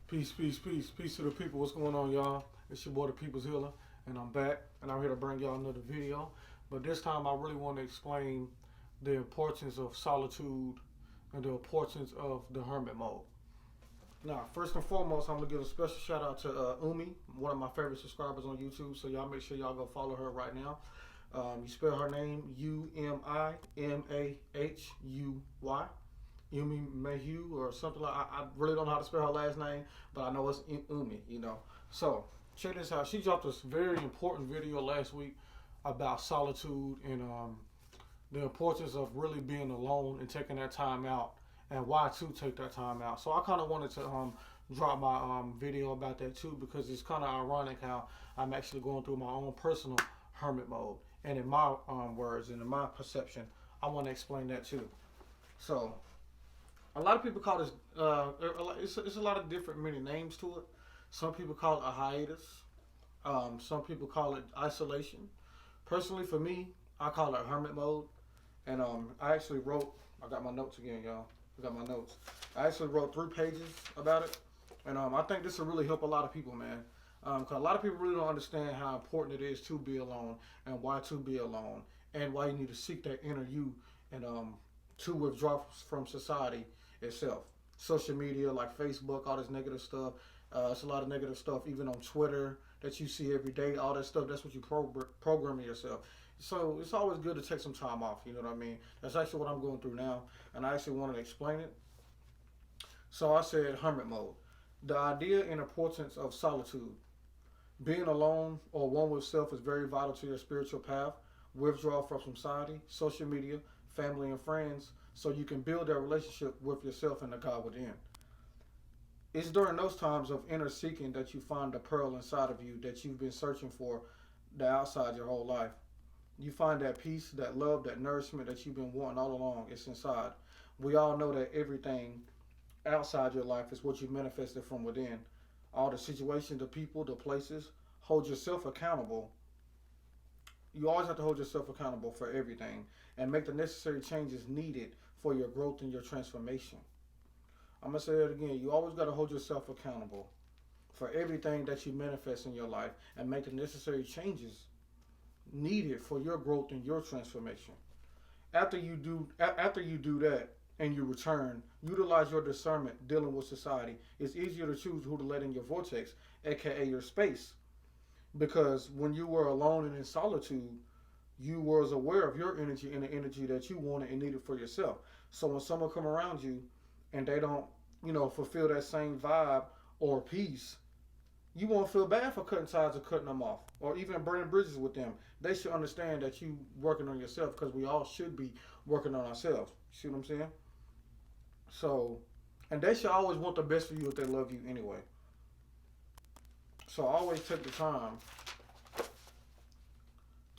Peace, peace, peace, peace to the people. What's going on, y'all? It's your boy, the People's Healer, and I'm back, and I'm here to bring y'all another video. But this time, I really want to explain the importance of solitude and the importance of the hermit mode. Now, first and foremost, I'm gonna give a special shout out to Umi, one of my favorite subscribers on YouTube. So y'all make sure y'all go follow her right now. You spell her name Umimahhuy. Umi Mayhew or something like. I really don't know how to spell her last name, but I know it's Umi. So check this out. She dropped this very important video last week about solitude and the importance of really being alone and taking that time out, and why to take that time out. So I kind of wanted to drop my video about that too, because it's kind of ironic how I'm actually going through my own personal hermit mode, and in my words and in my perception, I want to explain that too. So a lot of people call this. It's a lot of different many names to it. Some people call it a hiatus. Some people call it isolation. Personally, for me, I call it hermit mode. And I actually wrote. I got my notes again, y'all. I got my notes. I actually wrote 3 pages about it, and I think this will really help a lot of people, man. Because a lot of people really don't understand how important it is to be alone, and why to be alone, and why you need to seek that inner you, and to withdraw from society itself. Social media like Facebook, all this negative stuff. It's a lot of negative stuff, even on Twitter, that you see every day. All that stuff, that's what you programming yourself. So it's always good to take some time off. You know what I mean? That's actually what I'm going through now, and I actually wanted to explain it. So I said hermit mode. The idea and importance of solitude. Being alone or one with self is very vital to your spiritual path. Withdraw from society, social media, family, and friends, so you can build that relationship with yourself and the God within. It's during those times of inner seeking that you find the pearl inside of you that you've been searching for the outside your whole life. You find that peace, that love, that nourishment that you've been wanting all along. It's inside. We all know that everything outside your life is what you manifested from within. All the situations, the people, the places. Hold yourself accountable. You always have to hold yourself accountable for everything and make the necessary changes needed for your growth and your transformation. I'm going to say that again. You always got to hold yourself accountable for everything that you manifest in your life and make the necessary changes needed for your growth and your transformation. After you do that and you return, utilize your discernment dealing with society. It's easier to choose who to let in your vortex, aka your space, because when you were alone and in solitude, you was aware of your energy and the energy that you wanted and needed for yourself. So when someone come around you and they don't, fulfill that same vibe or peace, you won't feel bad for cutting ties or cutting them off, or even burning bridges with them. They should understand that you working on yourself, because we all should be working on ourselves. See what I'm saying? So, and they should always want the best for you if they love you anyway. So always take the time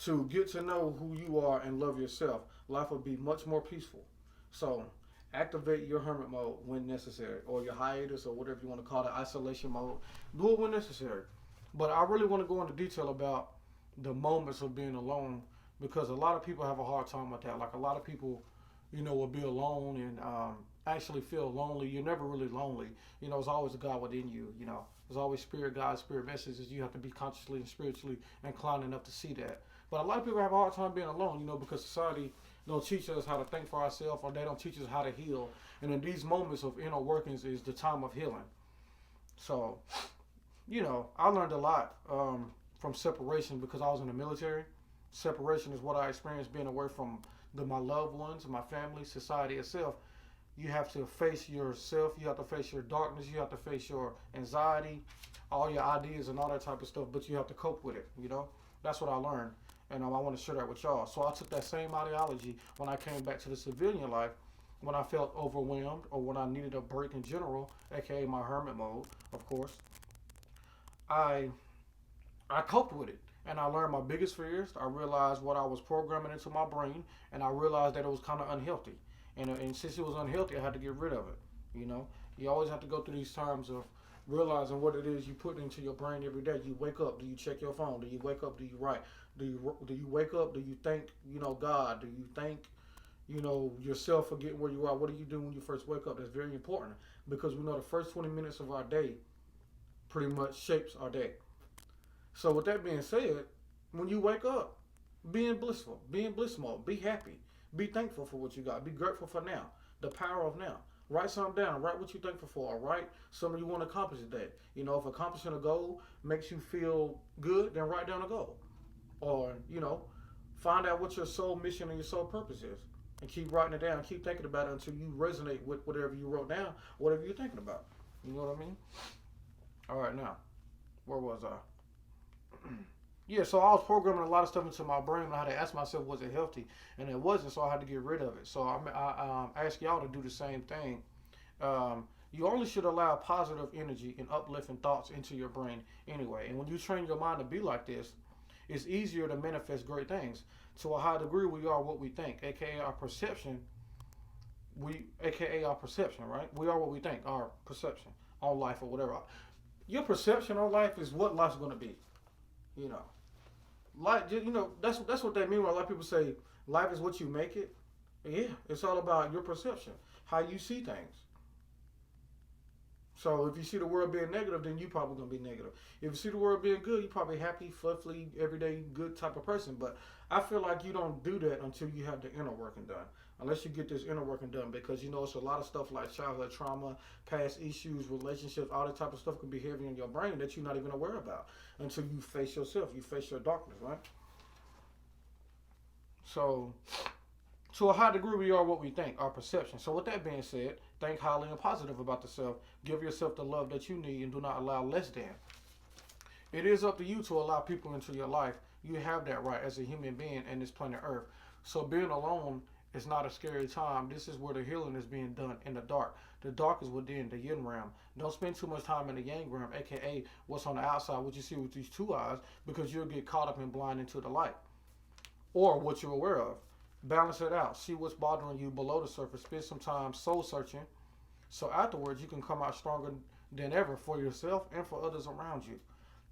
to get to know who you are and love yourself. Life will be much more peaceful. So activate your hermit mode when necessary, or your hiatus, or whatever you want to call it, isolation mode. Do it when necessary. But I really want to go into detail about the moments of being alone, because a lot of people have a hard time with that. Like, a lot of people, will be alone and actually feel lonely. You're never really lonely. It's always a God within you. There's always spirit guides, spirit messages. You have to be consciously and spiritually inclined enough to see that. But a lot of people have a hard time being alone, because society don't teach us how to think for ourselves, or they don't teach us how to heal. And in these moments of inner workings is the time of healing. So, I learned a lot from separation, because I was in the military. Separation is what I experienced, being away from my loved ones, my family, society itself. You have to face yourself. You have to face your darkness. You have to face your anxiety, all your ideas and all that type of stuff. But you have to cope with it, That's what I learned. And I want to share that with y'all. So I took that same ideology when I came back to the civilian life, when I felt overwhelmed or when I needed a break in general, aka my hermit mode, of course. I coped with it, and I learned my biggest fears. I realized what I was programming into my brain, and I realized that it was kind of unhealthy. And since it was unhealthy, I had to get rid of it. You always have to go through these times of realizing what it is you put into your brain every day. You wake up, do you check your phone? Do you wake up, do you write? Do you wake up, do you thank, God? Do you thank, yourself for getting where you are? What do you do when you first wake up? That's very important, because we know the first 20 minutes of our day pretty much shapes our day. So with that being said, when you wake up, being blissful, be in bliss mode, be happy, be thankful for what you got, be grateful for now, the power of now. Write something down. Write what you're thankful for. Or write something you want to accomplish today. You know, if accomplishing a goal makes you feel good, then write down a goal. Or, you know, find out what your soul mission and your soul purpose is. And keep writing it down. Keep thinking about it until you resonate with whatever you wrote down, whatever you're thinking about. You know what I mean? All right, now, where was I? Yeah, so I was programming a lot of stuff into my brain on how to ask myself, was it healthy? And it wasn't, so I had to get rid of it. So I ask y'all to do the same thing. You only should allow positive energy and uplifting thoughts into your brain anyway. And when you train your mind to be like this, it's easier to manifest great things. To a high degree, we are what we think, aka our perception. AKA our perception, right? We are what we think, our perception on life or whatever. Your perception on life is what life's going to be. You know, like, you know, that's what they mean when a lot of people say life is what you make it. Yeah, it's all about your perception, how you see things. So if you see the world being negative, then you probably gonna be negative. If you see the world being good, you're probably happy, fluffy, everyday, good type of person. But I feel like you don't do that until you have the inner working done. Unless you get this inner working done, because you know it's a lot of stuff like childhood trauma, past issues, relationships, all that type of stuff can be heavy in your brain that you're not even aware about until you face yourself, you face your darkness, right? So, to a high degree, we are what we think, our perception. So, with that being said, think highly and positive about yourself. Give yourself the love that you need and do not allow less than. It is up to you to allow people into your life. You have that right as a human being in this planet Earth. So, being alone is not a scary time. This is where the healing is being done in the dark. The dark is within the yin realm. Don't spend too much time in the yang realm, aka what's on the outside, what you see with these two eyes, because you'll get caught up and blind into the light or what you're aware of. Balance it out. See what's bothering you below the surface. Spend some time soul searching. So afterwards, you can come out stronger than ever for yourself and for others around you.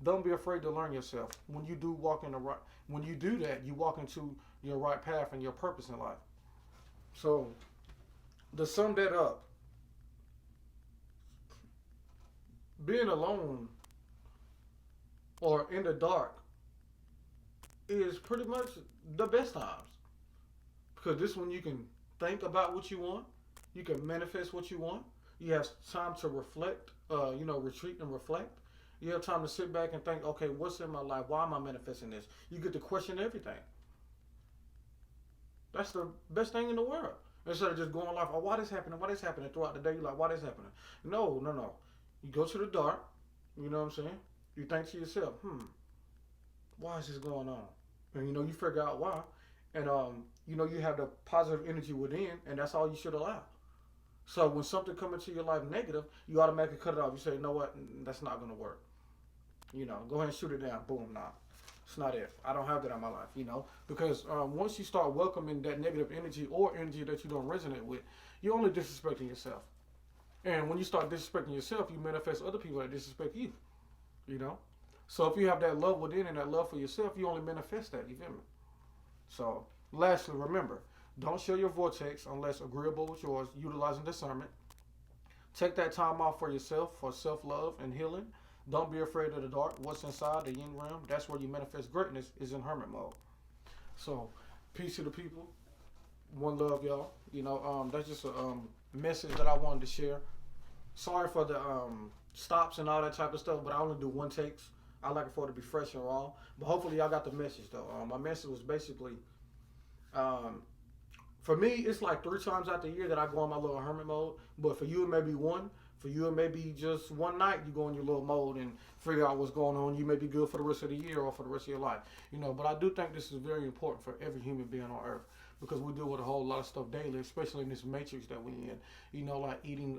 Don't be afraid to learn yourself. When you do walk in the right, when you do that, you walk into your right path and your purpose in life. So, to sum that up, being alone or in the dark is pretty much the best times. Because this one you can think about what you want, you can manifest what you want, you have time to reflect, retreat and reflect. You have time to sit back and think, okay, what's in my life? Why am I manifesting this? You get to question everything. That's the best thing in the world. Instead of just going life, oh, why this happening? Why this happening? Throughout the day, you're like, why this happening? No. You go to the dark, you know what I'm saying? You think to yourself, why is this going on? And you figure out why. And you have the positive energy within, and that's all you should allow. So when something comes into your life negative, you automatically cut it off. You say, you know what, that's not gonna work. Go ahead and shoot it down. Boom, nah. It's not it. I don't have that in my life, because once you start welcoming that negative energy or energy that you don't resonate with, you're only disrespecting yourself. And when you start disrespecting yourself, you manifest other people that disrespect you, So if you have that love within and that love for yourself, you only manifest that, you feel me? So lastly, remember, don't share your vortex unless agreeable with yours, utilizing discernment. Take that time off for yourself, for self-love and healing. Don't be afraid of the dark. What's inside the yin realm, that's where you manifest greatness, is in hermit mode. So, peace to the people. One love, y'all. That's just a message that I wanted to share. Sorry for the stops and all that type of stuff, but I only do one takes. I like it for it to be fresh and raw. But hopefully y'all got the message, though. My message was basically, for me, it's like 3 times out the year that I go in my little hermit mode. But for you, it may be one. For you, it may be just one night you go in your little mode and figure out what's going on. You may be good for the rest of the year or for the rest of your life. But I do think this is very important for every human being on earth, because we deal with a whole lot of stuff daily, especially in this matrix that we're in. Like eating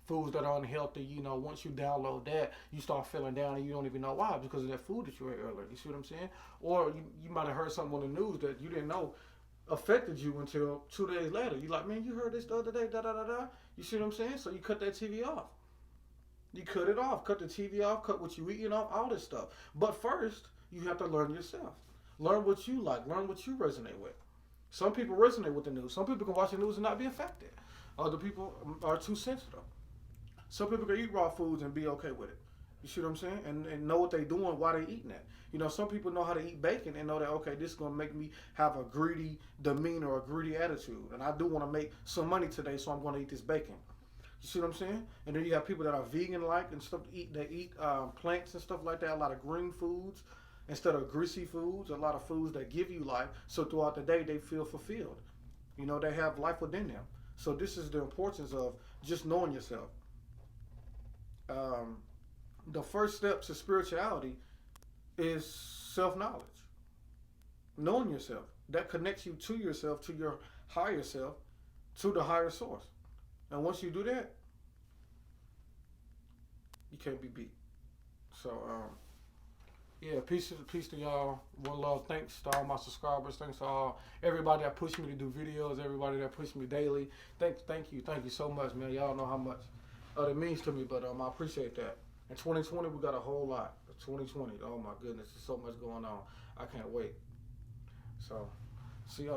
foods that are unhealthy. Once you download that, you start feeling down and you don't even know why, because of that food that you ate earlier. You see what I'm saying? Or you might have heard something on the news that you didn't know affected you until 2 days later. You're like, man, you heard this the other day, da-da-da-da. You see what I'm saying? So you cut that TV off. You cut it off. Cut the TV off. Cut what you eating off. All this stuff. But first, you have to learn yourself. Learn what you like. Learn what you resonate with. Some people resonate with the news. Some people can watch the news and not be affected. Other people are too sensitive. Some people can eat raw foods and be okay with it. You see what I'm saying? And know what they doing, why they eating that. You know, some people know how to eat bacon and know that, okay, this is going to make me have a greedy demeanor or a greedy attitude. And I do want to make some money today, so I'm going to eat this bacon. You see what I'm saying? And then you have people that are vegan-like and stuff. They eat plants and stuff like that. A lot of green foods instead of greasy foods. A lot of foods that give you life. So throughout the day, they feel fulfilled. You know, they have life within them. So this is the importance of just knowing yourself. The first step to spirituality is self-knowledge. Knowing yourself. That connects you to yourself, to your higher self, to the higher source. And once you do that, you can't be beat. So, yeah, peace to y'all. One love. Thanks to all my subscribers. Thanks to all everybody that pushed me to do videos. Everybody that pushed me daily. Thank you so much, man. Y'all know how much it means to me. But I appreciate that. In 2020, we got a whole lot. 2020, oh my goodness, there's so much going on. I can't wait. So, see y'all.